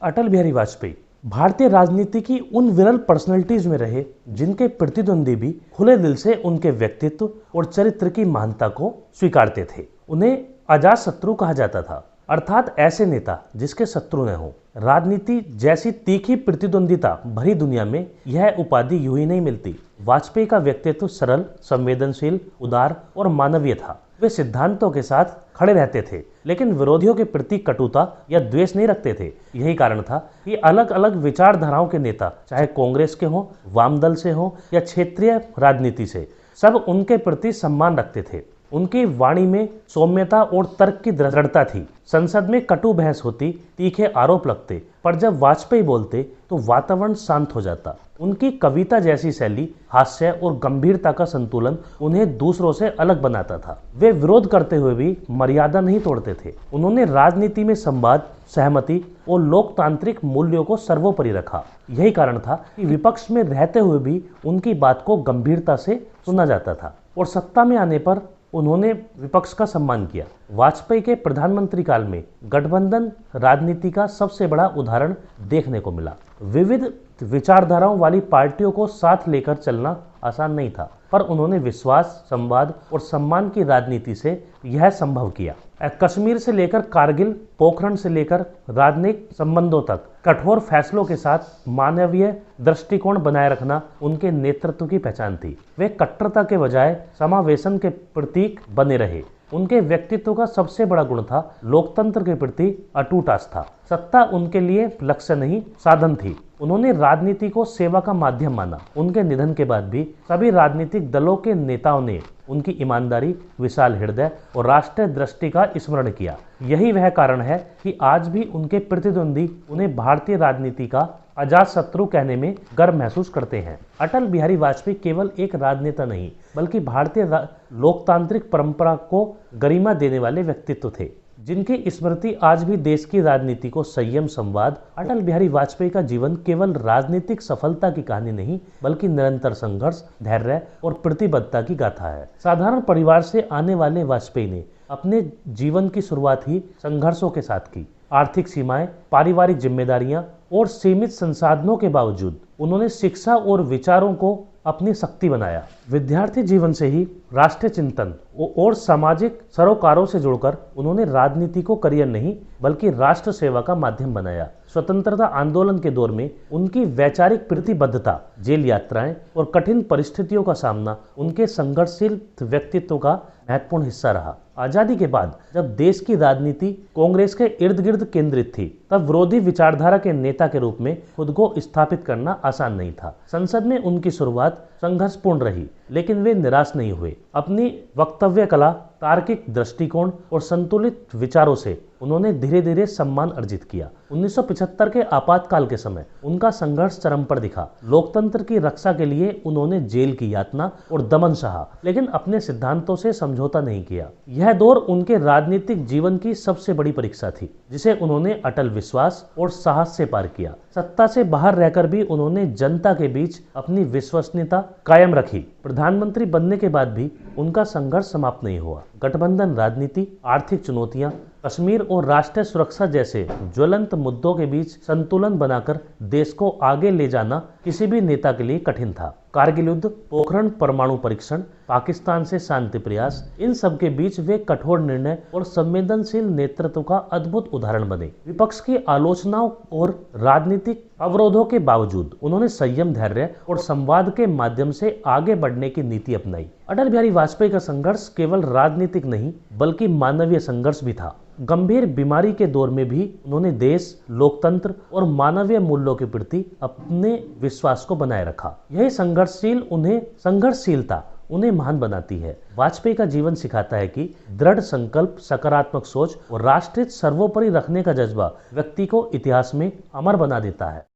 अटल बिहारी वाजपेयी भारतीय राजनीति की उन विरल पर्सनैलिटीज में रहे जिनके प्रतिद्वंदी भी खुले दिल से उनके व्यक्तित्व और चरित्र की महानता को स्वीकारते थे। उन्हें अजात शत्रु कहा जाता था, अर्थात ऐसे नेता जिसके शत्रु न हो। राजनीति जैसी तीखी प्रतिद्वंदिता भरी दुनिया में यह उपाधि यूं ही नहीं मिलती। वाजपेयी का व्यक्तित्व सरल, संवेदनशील, उदार और मानवीय था। वे सिद्धांतों के साथ खड़े रहते थे, लेकिन विरोधियों के प्रति कटुता या द्वेष नहीं रखते थे। यही कारण था कि अलग अलग विचारधाराओं के नेता, चाहे कांग्रेस के हों, वाम दल से हों या क्षेत्रीय राजनीति से, सब उनके प्रति सम्मान रखते थे। उनकी वाणी में सौम्यता और तर्क की दृढ़ता थी। संसद में कटु बहस होती, तीखे आरोप लगते, पर जब वाजपेयी बोलते तो वातावरण शांत हो जाता। उनकी कविता जैसी शैली, हास्य और गंभीरता का संतुलन उन्हें दूसरों से अलग बनाता था। वे विरोध करते हुए भी मर्यादा नहीं तोड़ते थे। उन्होंने राजनीति में संवाद, सहमति और लोकतांत्रिक मूल्यों को सर्वोपरि रखा। यही कारण था कि विपक्ष में रहते हुए भी उनकी बात को गंभीरता से सुना जाता था और सत्ता में आने पर उन्होंने विपक्ष का सम्मान किया। वाजपेयी के प्रधानमंत्री काल में गठबंधन राजनीति का सबसे बड़ा उदाहरण देखने को मिला। विविध विचारधाराओं वाली पार्टियों को साथ लेकर चलना आसान नहीं था, पर उन्होंने विश्वास, संवाद और सम्मान की राजनीति से यह संभव किया। कश्मीर से लेकर कारगिल, पोखरण से लेकर राजनयिक संबंधों तक कठोर फैसलों के साथ मानवीय दृष्टिकोण बनाए रखना उनके नेतृत्व की पहचान थी। वे कट्टरता के बजाय समावेशन के प्रतीक बने रहे। उनके व्यक्तित्व का सबसे बड़ा गुण था लोकतंत्र के प्रति अटूट आस्था। सत्ता उनके लिए लक्ष्य नहीं, साधन थी। उन्होंने राजनीति को सेवा का माध्यम माना। उनके निधन के बाद भी सभी राजनीतिक दलों के नेताओं ने उनकी ईमानदारी, विशाल हृदय और राष्ट्रीय दृष्टि का स्मरण किया। यही वह कारण है कि आज भी उनके प्रतिद्वंदी उन्हें भारतीय राजनीति का अजात शत्रु कहने में गर्व महसूस करते हैं। अटल बिहारी वाजपेयी केवल एक राजनेता नहीं, बल्कि भारतीय लोकतांत्रिक परंपरा को गरिमा देने वाले व्यक्तित्व थे, जिनकी स्मृति आज भी देश की राजनीति को संयम, संवाद। अटल बिहारी वाजपेयी का जीवन केवल राजनीतिक सफलता की कहानी नहीं, बल्कि निरंतर संघर्ष, धैर्य और प्रतिबद्धता की गाथा है। साधारण परिवार से आने वाले वाजपेयी ने अपने जीवन की शुरुआत ही संघर्षों के साथ की। आर्थिक सीमाएं, पारिवारिक जिम्मेदारियां और सीमित संसाधनों के बावजूद उन्होंने शिक्षा और विचारों को अपनी शक्ति बनाया। विद्यार्थी जीवन से ही राष्ट्रीय चिंतन और सामाजिक सरोकारों से जुड़कर उन्होंने राजनीति को करियर नहीं, बल्कि राष्ट्र सेवा का माध्यम बनाया। स्वतंत्रता आंदोलन के दौर में उनकी वैचारिक प्रतिबद्धता, जेल यात्राएं और कठिन परिस्थितियों का सामना उनके संघर्षशील व्यक्तित्व का महत्वपूर्ण हिस्सा रहा। आजादी के बाद जब देश की राजनीति कांग्रेस के इर्द गिर्द केंद्रित थी, तब विरोधी विचारधारा के नेता के रूप में खुद को स्थापित करना आसान नहीं था। संसद में उनकी शुरुआत संघर्षपूर्ण रही, लेकिन वे निराश नहीं हुए। अपनी वक्तव्य कला, तार्किक दृष्टिकोण और संतुलित विचारों से उन्होंने धीरे धीरे सम्मान अर्जित किया। 1975 के आपातकाल के समय उनका संघर्ष चरम पर दिखा। लोकतंत्र की रक्षा के लिए उन्होंने जेल की यातना और दमन सहा, लेकिन अपने सिद्धांतों से समझौता नहीं किया। यह दौर उनके राजनीतिक जीवन की सबसे बड़ी परीक्षा थी, जिसे उन्होंने अटल विश्वास और साहस से पार किया। सत्ता से बाहर रहकर भी उन्होंने जनता के बीच अपनी विश्वसनीयता कायम रखी। प्रधानमंत्री बनने के बाद भी उनका संघर्ष समाप्त नहीं हुआ। गठबंधन राजनीति, आर्थिक चुनौतियां, कश्मीर और राष्ट्रीय सुरक्षा जैसे ज्वलंत मुद्दों के बीच संतुलन बनाकर देश को आगे ले जाना किसी भी नेता के लिए कठिन था। कारगिल युद्ध, पोखरण परमाणु परीक्षण, पाकिस्तान से शांति प्रयास, इन सब के बीच वे कठोर निर्णय और संवेदनशील नेतृत्व का अद्भुत उदाहरण बने। विपक्ष की आलोचनाओं और राजनीतिक अवरोधों के बावजूद उन्होंने संयम, धैर्य और संवाद के माध्यम से आगे बढ़ने की नीति अपनाई। अटल बिहारी वाजपेयी का संघर्ष केवल राजनीतिक नहीं, बल्कि मानवीय संघर्ष भी था। गंभीर बीमारी के दौर में भी उन्होंने देश, लोकतंत्र और मानवीय मूल्यों के प्रति अपने विश्वास को बनाए रखा। यही संघर्षशीलता उन्हें महान बनाती है। वाजपेयी का जीवन सिखाता है कि दृढ़ संकल्प, सकारात्मक सोच और राष्ट्र सर्वोपरि रखने का जज्बा व्यक्ति को इतिहास में अमर बना देता है।